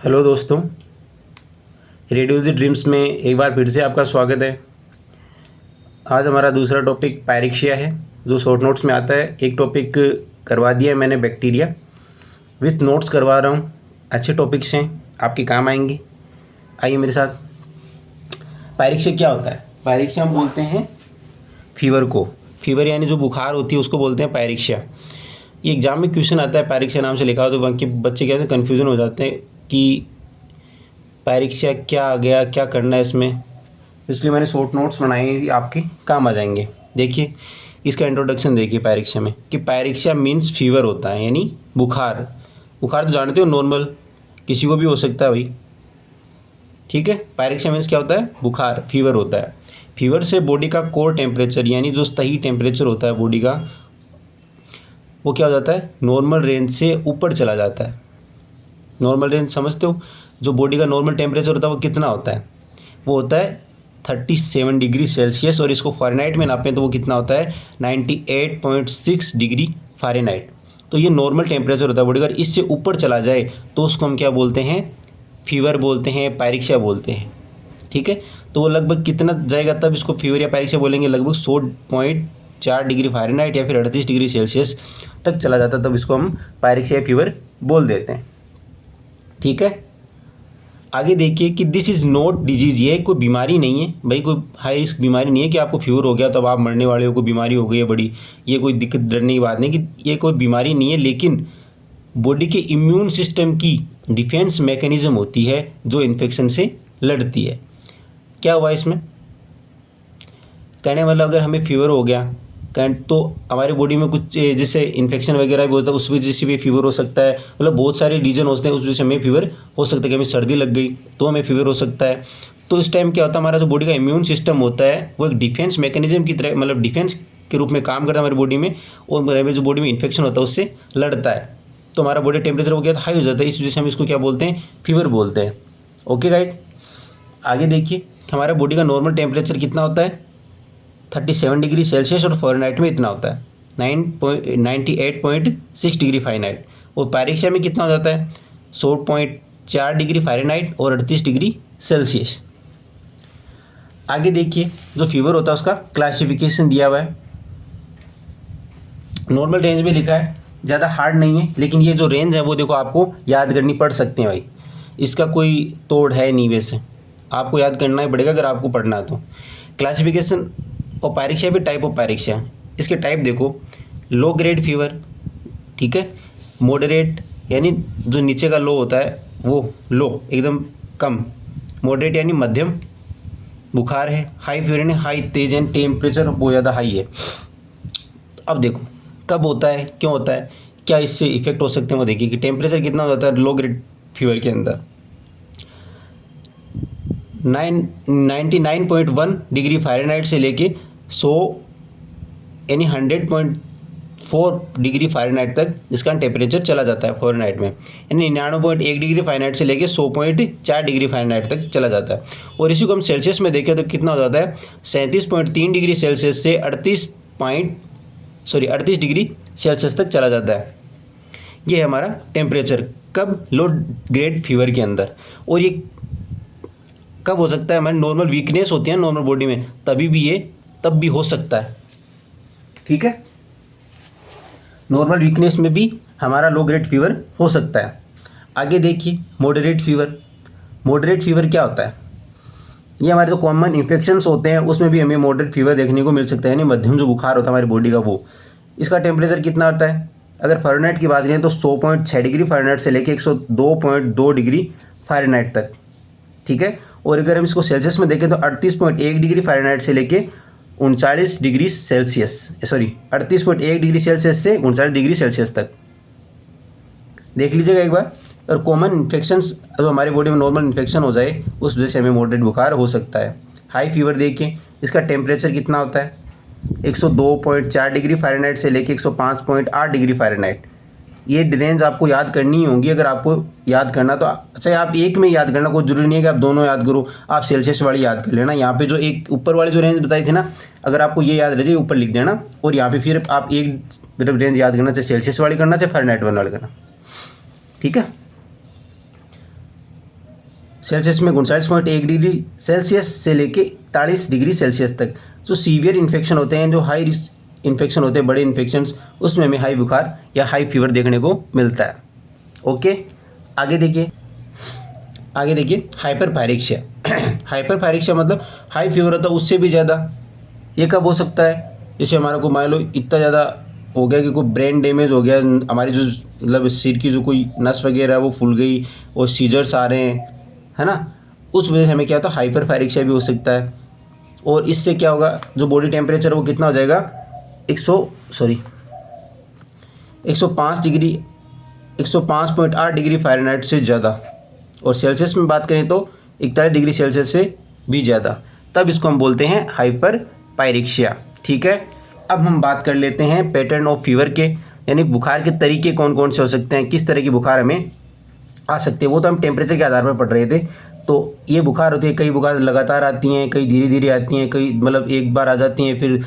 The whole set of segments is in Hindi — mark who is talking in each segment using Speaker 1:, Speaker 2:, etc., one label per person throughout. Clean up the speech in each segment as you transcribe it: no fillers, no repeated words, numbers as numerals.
Speaker 1: हेलो दोस्तों, रेडियो द ड्रीम्स में एक बार फिर से आपका स्वागत है। आज हमारा दूसरा टॉपिक पायरेक्शिया है, जो शॉर्ट नोट्स में आता है। एक टॉपिक करवा दिया है मैंने, बैक्टीरिया, विथ नोट्स करवा रहा हूँ। अच्छे टॉपिक्स हैं, आपके काम आएंगे। आइए मेरे साथ। पायरेक्शिया क्या होता है? पायरेक्शिया हम बोलते हैं फीवर को। फीवर यानी जो बुखार होती है उसको बोलते हैं पायरेक्शिया। ये एग्जाम में क्वेश्चन आता है, पायरेक्शिया नाम से लिखा हो तो वहाँ के बच्चे क्या होते हैं, कन्फ्यूजन हो जाते हैं कि पायरेक्शिया क्या आ गया, क्या करना है इसमें। इसलिए मैंने शॉर्ट नोट्स बनाए, आपके काम आ जाएंगे। देखिए इसका इंट्रोडक्शन देखिए पायरेक्शिया में, कि पायरेक्शिया मीन्स फीवर होता है, यानी बुखार। बुखार तो जानते हो, नॉर्मल किसी को भी हो सकता है भाई, ठीक है। पायरेक्शिया मीन्स क्या होता है? बुखार, फीवर होता है। फीवर से बॉडी का कोर टेम्परेचर, यानी जो सही टेम्परेचर होता है बॉडी का, वो क्या हो जाता है? नॉर्मल रेंज से ऊपर चला जाता है। नॉर्मल रेंज समझते हो? जो बॉडी का नॉर्मल टेम्परेचर होता है वो कितना होता है? वो होता है 37 डिग्री सेल्सियस, और इसको फ़ारेनहाइट में नापें तो वो कितना होता है? 98.6 डिग्री फ़ारेनहाइट। तो ये नॉर्मल टेम्परेचर होता है बॉडी का। अगर इससे ऊपर चला जाए तो उसको हम क्या बोलते हैं? फीवर बोलते हैं, पायरेक्शिया बोलते हैं, ठीक है। तो वो लगभग कितना जाएगा तब इसको फीवर या पायरेक्शिया बोलेंगे? लगभग 100.4 डिग्री फ़ारेनहाइट या फिर 38 डिग्री सेल्सियस तक चला जाता है, तब इसको हम पायरेक्शिया या फीवर बोल देते हैं, ठीक है। आगे देखिए कि दिस इज़ नॉट डिजीज़, ये कोई बीमारी नहीं है भाई, कोई हाई रिस्क बीमारी नहीं है कि आपको फीवर हो गया तो अब आप मरने वाले हो, कोई बीमारी हो गई है बड़ी। ये कोई दिक्कत डरने की बात नहीं कि ये कोई बीमारी नहीं है, लेकिन बॉडी के इम्यून सिस्टम की डिफेंस मैकेनिज्म होती है जो इन्फेक्शन से लड़ती है। क्या हुआ इसमें? कहने मतलब अगर हमें फीवर हो गया तो हमारी बॉडी में कुछ जैसे इन्फेक्शन वगैरह भी होता है, उस वजह से भी फीवर हो सकता है। मतलब बहुत सारे रीजन होते हैं, उस वजह से हमें फीवर हो सकता है। कि हमें सर्दी लग गई तो हमें फीवर हो सकता है। तो इस टाइम क्या होता है, हमारा जो बॉडी का इम्यून सिस्टम होता है वो एक डिफेंस मैकेनिज्म की तरह, मतलब डिफेंस के रूप में काम करता है हमारी बॉडी में, और हमारे जो बॉडी में इन्फेक्शन होता है उससे लड़ता है। तो हमारा बॉडी टेम्परेचर हो गया तो हाई हो जाता है, इस वजह से हम इसको क्या बोलते हैं? फीवर बोलते हैं। ओके गाइस, आगे देखिए हमारा बॉडी का नॉर्मल टेम्परेचर कितना होता है? 37 डिग्री सेल्सियस, और फ़ारेनहाइट में इतना होता है 98.6 डिग्री फ़ारेनहाइट। और पायरेक्शिया में कितना हो जाता है? 100.4 डिग्री फ़ारेनहाइट और 38 डिग्री सेल्सियस। आगे देखिए जो फीवर होता है उसका क्लासिफिकेशन दिया हुआ है, नॉर्मल रेंज में लिखा है, ज़्यादा हार्ड नहीं है, लेकिन ये जो रेंज है वो देखो आपको याद करनी पड़ सकते हैं भाई। इसका कोई तोड़ है नहीं, वैसे आपको याद करना ही पड़ेगा अगर आपको पढ़ना है तो। क्लासिफिकेशन और पायरेक्शिया भी टाइप ऑफ पायरेक्शिया, इसके टाइप देखो। लो ग्रेड फीवर, ठीक है। मॉडरेट यानी जो नीचे का लो होता है वो लो, एकदम कम। मॉडरेट यानी मध्यम बुखार है। हाई फीवर यानी हाई, तेज एंड टेम्परेचर बहुत ज़्यादा हाई है। अब देखो कब होता है, क्यों होता है, क्या इससे इफेक्ट हो सकते हैं वो देखिए। कि टेम्परेचर कितना हो जाता है लो ग्रेड फीवर के अंदर? 99.1 डिग्री फ़ारेनहाइट से लेके 100 यानी 100.4 डिग्री फ़ारेनहाइट तक इसका टेम्परेचर चला जाता है फ़ारेनहाइट में। यानी 99.1 डिग्री फ़ारेनहाइट से लेके 100.4 डिग्री फ़ारेनहाइट तक चला जाता है। और इसी को हम सेल्सियस में देखें तो कितना हो जाता है? 37.3 डिग्री सेल्सियस से 38 डिग्री सेल्सियस तक चला जाता है। ये है हमारा टेम्परेचर कब? लो ग्रेड फीवर के अंदर। और ये कब हो सकता है? हमारी नॉर्मल वीकनेस होती है नॉर्मल बॉडी में, तभी भी ये तब भी हो सकता है, ठीक है। नॉर्मल वीकनेस में भी हमारा लो ग्रेड फीवर हो सकता है। आगे देखिए मॉडरेट फीवर। मॉडरेट फीवर क्या होता है? ये हमारे जो कॉमन इन्फेक्शंस होते हैं उसमें भी हमें मॉडरेट फीवर देखने को मिल सकता है, यानी मध्यम जो बुखार होता है हमारी बॉडी का वो। इसका टेम्परेचर कितना होता है? अगर फ़ारेनहाइट की बात करें तो 100.6 डिग्री फ़ारेनहाइट से लेकर 102.2 डिग्री फ़ारेनहाइट तक, ठीक है। और अगर हम इसको सेल्सियस में देखें तो 38.1 डिग्री फ़ारेनहाइट से लेके 39 डिग्री सेल्सियस, 38.1 डिग्री सेल्सियस से 39 डिग्री सेल्सियस तक देख लीजिएगा एक बार। और कॉमन इन्फेक्शंस जो हमारी बॉडी में नॉर्मल इन्फेक्शन हो जाए उस वजह से हमें मॉडरेट बुखार हो सकता है। हाई फीवर देखिए, इसका टेम्परेचर कितना होता है? 102.4 डिग्री फ़ारेनहाइट से लेके 105.8 डिग्री फ़ारेनहाइट। ये रेंज आपको याद करनी होगी। अगर आपको याद करना तो अच्छा आप एक में याद करना, कोई जरूरी नहीं है कि आप दोनों याद करो। आप सेल्सियस वाली याद कर लेना। यहाँ पे जो एक ऊपर वाली जो रेंज बताई थी ना, अगर आपको ये याद रह जाए ऊपर लिख देना, और यहाँ पे फिर आप एक मतलब रेंज याद करना, चाहे सेल्सियस वाली करना चाहे फ़ारेनहाइट वाली करना, ठीक है। सेल्सियस में 39.1 डिग्री सेल्सियस से लेके 41 डिग्री सेल्सियस तक जो सीवियर इन्फेक्शन होते हैं, जो हाई रिस्क इन्फेक्शन होते हैं, बड़े इन्फेक्शंस, उसमें हमें हाई बुखार या हाई फीवर देखने को मिलता है। ओके, आगे देखिए हाइपरपायरेक्सिया। हाइपरपायरेक्सिया मतलब हाई फीवर होता है उससे भी ज़्यादा। ये कब हो सकता है? जैसे हमारे को मान लो इतना ज़्यादा हो गया कि कोई ब्रेन डैमेज हो गया, हमारी जो मतलब सिर की जो कोई नस वगैरह है वो फूल गई और सीजर्स आ रहे हैं, है ना, उस वजह से हमें क्या होता है, हाइपरपायरेक्सिया भी हो सकता है। और इससे क्या होगा, जो बॉडी टेम्परेचर वो कितना हो जाएगा, 105.8 डिग्री फ़ारेनहाइट से ज़्यादा, और सेल्सियस में बात करें तो 41 डिग्री सेल्सियस से भी ज़्यादा, तब इसको हम बोलते हैं हाइपरपायरेक्सिया। ठीक है, अब हम बात कर लेते हैं पैटर्न ऑफ फीवर के, यानी बुखार के तरीके कौन कौन से हो सकते हैं, किस तरह की बुखार हमें आ सकती है। वो तो हम टेम्परेचर के आधार पर पढ़ रहे थे। तो ये बुखार होती है, कई बुखार लगातार आती हैं, कई धीरे धीरे आती हैं, कई मतलब एक बार आ जाती हैं, फिर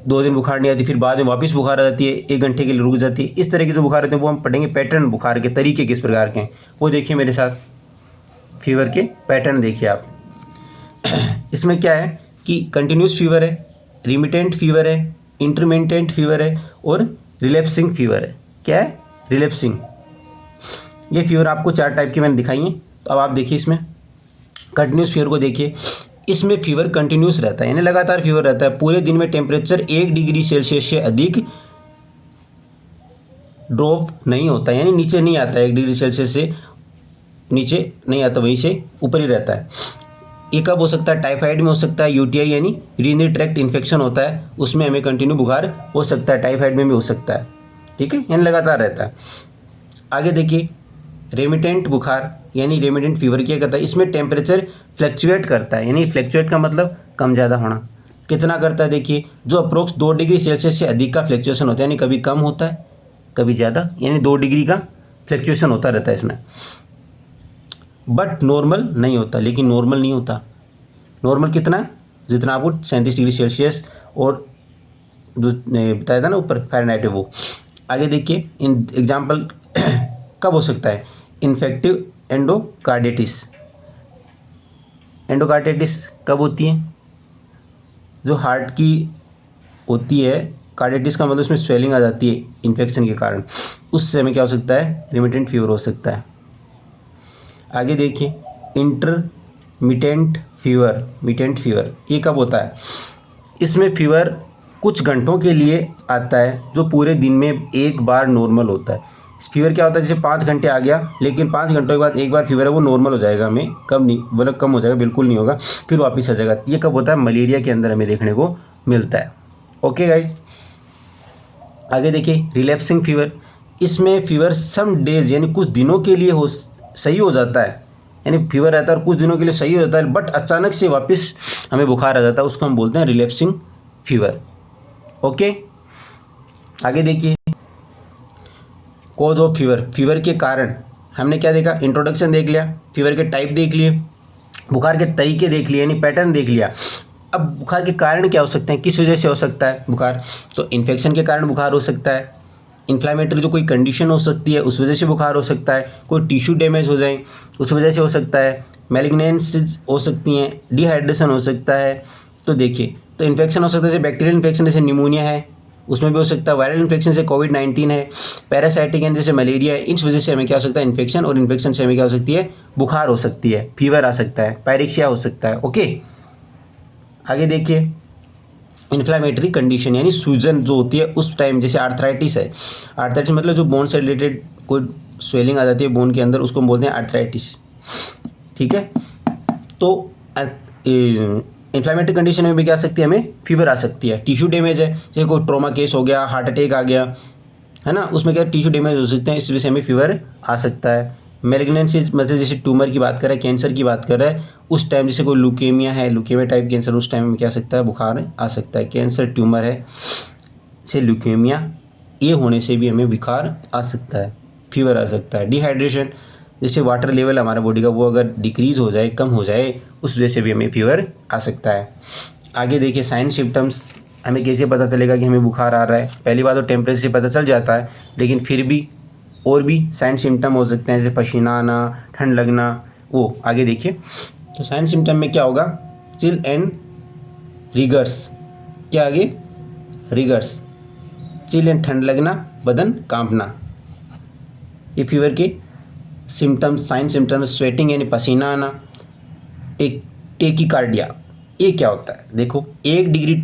Speaker 1: 2 दिन बुखार नहीं आती, फिर बाद में वापस बुखार आ जाती है, 1 घंटे के लिए रुक जाती है। इस तरह के जो बुखार होते हैं वो हम पढ़ेंगे। पैटर्न बुखार के तरीके किस प्रकार के हैं वो देखिए मेरे साथ। फीवर के पैटर्न देखिए आप। इसमें क्या है कि कंटिन्यूस फीवर है, रिमिटेंट फीवर है, इंटरमिटेंट फीवर है और रिलैप्सिंग फीवर है। क्या है? रिलैप्सिंग। ये फीवर आपको 4 टाइप की मैंने दिखाई हैं। तो अब आप देखिए इसमें कंटिन्यूस फीवर को देखिए। इसमें फीवर कंटिन्यूस रहता है, यानी लगातार फीवर रहता है। पूरे दिन में टेम्परेचर 1 डिग्री सेल्सियस से अधिक ड्रॉप नहीं होता है, यानी नीचे नहीं आता है, 1 डिग्री सेल्सियस से नीचे नहीं आता, वहीं से ऊपर ही रहता है। ये कब हो सकता है? टाइफाइड में हो सकता है, यूटीआई यानी यूरिनरी ट्रैक्ट इन्फेक्शन होता है, उसमें हमें कंटिन्यू बुखार हो सकता है। टाइफाइड में भी हो सकता है। ठीक है, यानी लगातार रहता है। आगे देखिए रेमिटेंट बुखार यानी रेमिटेंट फीवर क्या करता है, इसमें टेम्परेचर फ्लक्चुएट करता है, यानी फ्लक्चुएट का मतलब कम ज़्यादा होना। कितना करता है? देखिए जो अप्रोक्स 2 डिग्री सेल्सियस से अधिक का फ्लक्चुएशन होता है, यानी कभी कम होता है कभी ज़्यादा, यानी 2 डिग्री का फ्लक्चुएशन होता रहता है इसमें। बट नॉर्मल नहीं होता, लेकिन नॉर्मल नहीं होता। नॉर्मल कितना है? जितना आपको 37 डिग्री सेल्सियस और जो बताया था ना ऊपर फ़ारेनहाइट है वो। आगे देखिए इन एग्जाम्पल कब हो सकता है? Infective endocarditis. एंडोकार्डिटिस कब होती है? जो हार्ट की होती है। कार्डिटिस का मतलब उसमें स्वेलिंग आ जाती है इन्फेक्शन के कारण, उससे हमें क्या हो सकता है? रिमिटेंट फीवर हो सकता है। आगे देखिए इंटरमिटेंट फीवर। मिटेंट फीवर ये कब होता है? इसमें फीवर कुछ घंटों के लिए आता है, जो पूरे दिन में एक बार नॉर्मल होता है। फीवर क्या होता है? जैसे 5 घंटे आ गया, लेकिन 5 घंटों के बाद एक बार फीवर है वो नॉर्मल हो जाएगा, हमें कम नहीं मतलब कम हो जाएगा, बिल्कुल नहीं होगा, फिर वापस आ जाएगा। ये कब होता है? मलेरिया के अंदर हमें देखने को मिलता है। ओके गाइज, आगे देखिए रिलैप्सिंग फीवर। इसमें फीवर सम डेज यानी कुछ दिनों के लिए सही हो जाता है, यानी फीवर रहता है और कुछ दिनों के लिए सही हो जाता है, बट अचानक से वापस हमें बुखार आ जाता है, उसको हम बोलते हैं रिलैप्सिंग फीवर। ओके, आगे देखिए कॉज ऑफ फीवर। फीवर के कारण हमने क्या देखा? इंट्रोडक्शन देख लिया, फीवर के टाइप देख लिए, बुखार के तरीके देख लिए, यानी पैटर्न देख लिया। अब बुखार के कारण क्या हो सकते हैं, किस वजह से हो सकता है बुखार? तो इन्फेक्शन के कारण बुखार हो सकता है, इन्फ्लामेटरी जो कोई कंडीशन हो सकती है उस वजह से बुखार हो सकता है, कोई टिश्यू डैमेज हो जाए उस वजह से हो सकता है, मैलिग्नेंसीज हो सकती हैं, डिहाइड्रेशन हो सकता है। तो देखिए, तो इन्फेक्शन हो सकता है, जैसे बैक्टीरियल इन्फेक्शन जैसे निमोनिया है उसमें भी हो सकता है, वायरल इन्फेक्शन से कोविड-19 है, पैरासाइटिक एन जैसे मलेरिया है, इस वजह से हमें क्या हो सकता है? इन्फेक्शन, और इन्फेक्शन से हमें क्या हो सकती है? बुखार हो सकती है, फीवर आ सकता है, पायरेक्सिया हो सकता है। ओके, आगे देखिए इन्फ्लामेटरी कंडीशन यानी सूजन जो होती है उस टाइम, जैसे आर्थराइटिस है। आर्थराइटिस मतलब जो बोन से रिलेटेड कोई स्वेलिंग आ जाती है बोन के अंदर, उसको हम बोलते हैं आर्थराइटिस। ठीक है, तो इन्फ्लामेटरी कंडीशन में भी क्या आ सकती है? हमें फीवर आ सकती है। टिश्यू डैमेज है, जैसे कोई ट्रॉमा केस हो गया, हार्ट अटैक आ गया, है ना, उसमें क्या टिश्यू डैमेज हो सकते हैं, इस वजह से हमें फीवर आ सकता है। मैलिग्नेंसी मतलब जैसे ट्यूमर की बात कर रहे हैं, कैंसर की बात कर रहे हैं, उस टाइम जैसे कोई लुकेमिया है, लुकेमिया टाइप कैंसर, उस टाइम में क्या आ सकता है? बुखार आ सकता है। कैंसर ट्यूमर है से लुकेमिया, ये होने से भी हमें बुखार आ सकता है, फीवर आ सकता है। डिहाइड्रेशन जैसे वाटर लेवल हमारे बॉडी का वो अगर डिक्रीज़ हो जाए, कम हो जाए, उस वजह से भी हमें फीवर आ सकता है। आगे देखिए साइन सिम्टम्स। हमें कैसे पता चलेगा कि हमें बुखार आ रहा है? पहली बात तो टेम्परेचर से पता चल जाता है, लेकिन फिर भी और भी साइन सिम्टम हो सकते हैं, जैसे पसीना आना, ठंड लगना, वो आगे देखिए। तो साइन सिम्टम में क्या होगा, चिल एंड रिगर्स, क्या आगे रिगर्स, चिल एंड ठंड लगना, बदन कांपना। ये फीवर के सिम्टम्स, साइन सिम्टम्स, स्वेटिंग यानी पसीना आना, टेकीकार्डिया, ये क्या होता है, देखो 1 डिग्री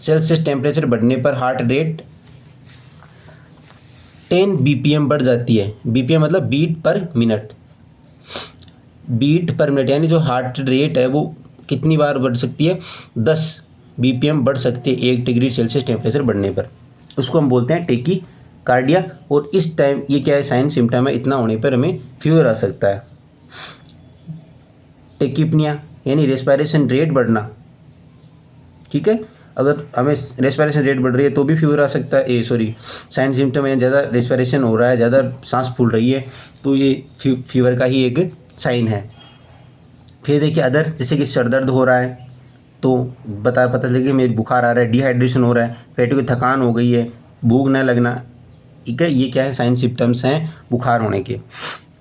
Speaker 1: सेल्सियस टेम्परेचर बढ़ने पर हार्ट रेट 10 BPM बढ़ जाती है। BPM मतलब बीट पर मिनट, बीट पर मिनट यानी जो हार्ट रेट है वो कितनी बार बढ़ सकती है, 10 BPM बढ़ सकती है 1 डिग्री सेल्सियस टेम्परेचर बढ़ने पर, उसको हम बोलते हैं टेकी कार्डिया। और इस टाइम ये क्या है, साइन सिम्टम है, इतना होने पर हमें फीवर आ सकता है। टेकिपनिया यानी रेस्पिरेशन रेट बढ़ना, ठीक है, अगर हमें रेस्पिरेशन रेट बढ़ रही है तो भी फीवर आ सकता है। सॉरी, साइन सिम्टम है ज़्यादा रेस्पिरेशन हो रहा है, ज़्यादा सांस फूल रही है, तो ये फीवर का ही एक साइन है। फिर देखिए अदर, जैसे कि सर दर्द हो रहा है तो पता चले कि मेरे बुखार आ रहा है, डिहाइड्रेशन हो रहा है, पेट की थकान हो गई है, भूख न लगना, ठीक है, ये क्या है, साइन सिम्टम्स हैं बुखार होने के।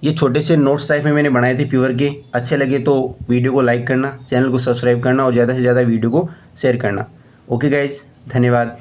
Speaker 1: ये छोटे से नोट्स टाइप में मैंने बनाए थे फीवर के। अच्छे लगे तो वीडियो को लाइक करना, चैनल को सब्सक्राइब करना और ज़्यादा से ज़्यादा वीडियो को शेयर करना। ओके गाइज, धन्यवाद।